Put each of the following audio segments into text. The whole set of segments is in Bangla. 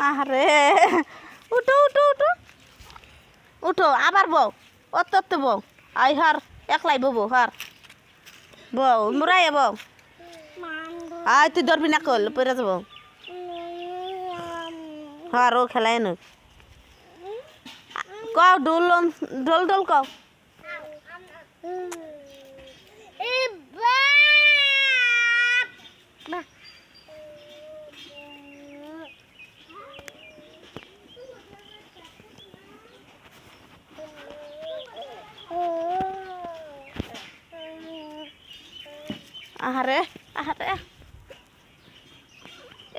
আরে উঠো উঠো উঠো উঠো আবার বউ অত বউ আই হার একলাই বউ হার বউ মুরাই বউ আয় তুই ধরবি না কল পড়ে যাব হার ও খেলাই না কও ঢোল ঢোল ঢোল কও আহারে আহারে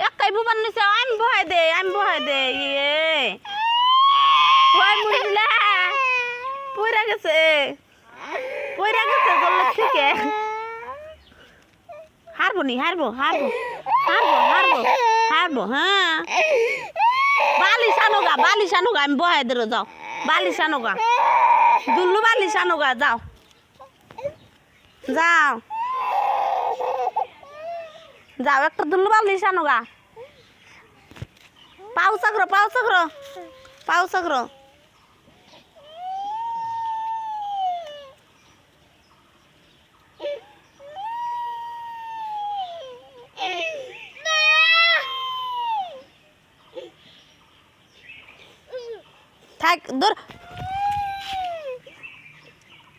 একাই বুবান নিছে আমি বহাই দে ইয়ে ভয় মুরগিলা পইরা গেছে জল থেকে হারবো হ্যাঁ বালিশ আনোগা আমি বহাই দে যাও বালিশ আনোগা দুল্লু বালিশ আনোগা যাও যাও যাও একটা দুল্লু বালিশ আনোগা পাউ চাকর থাক দূর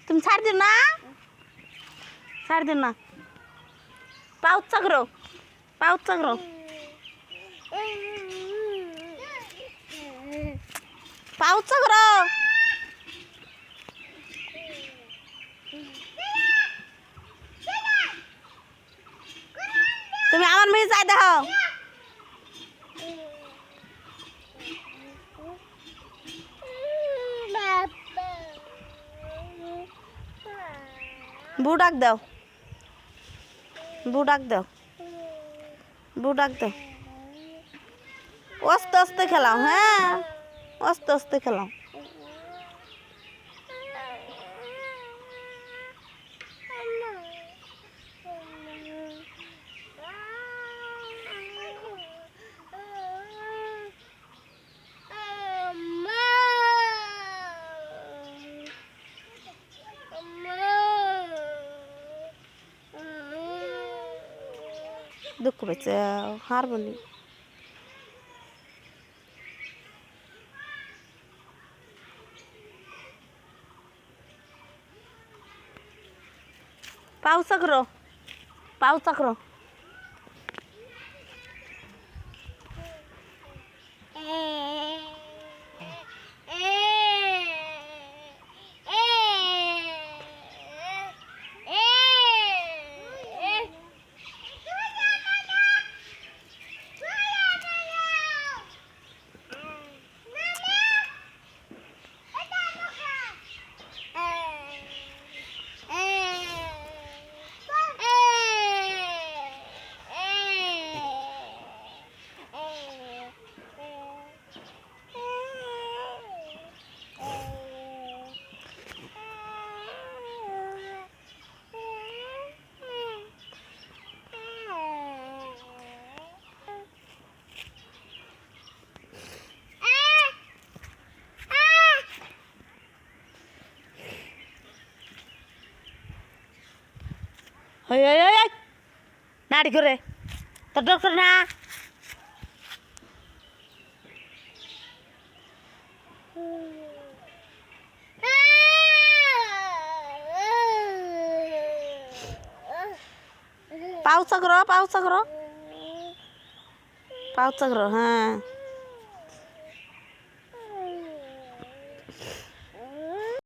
তুমি ছাড় দিও না পাউ চাকর তুমি আমার মেয়ে যাই দেখো বউ ডাক দাও আস্তে খেলাও হ্যাঁ আস্তে খেলাও দুঃখ পেয়েছে হারবনি পাউ চাকর নাড়ি করে তো ডক্টর না পাউ চাকর হ্যাঁ